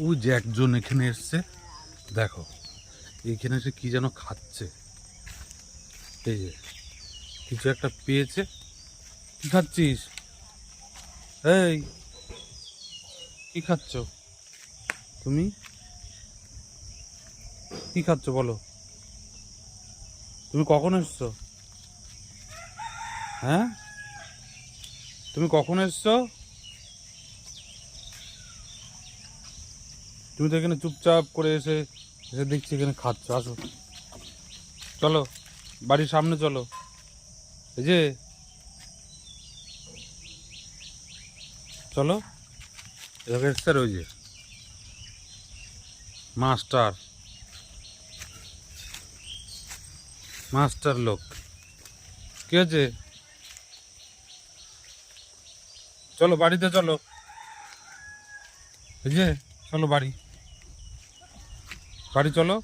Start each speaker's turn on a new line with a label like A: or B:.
A: ওই যে একজন এখানে এসছে, দেখো এখানে এসে কি যেন খাচ্ছে। এই যে কিছু একটা পেয়েছে। কি খাচ্ছিস? এই কি খাচ্ছ তুমি? কি খাচ্ছ বলো? তুমি কখন এসছো? হ্যাঁ, তুমি কখন এসছো? তুমি তো এখানে চুপচাপ করে এসে এসে দেখছি এখানে খাচ্ছ। আসো, চলো বাড়ির সামনে চলো। এই যে চলো, এভাবে এসছে। আর ওই যে মাস্টার, মাস্টার লোক। কি হয়েছে? চলো বাড়িতে চলো। এই যে চলো বাড়ি, বাড়ি চলো।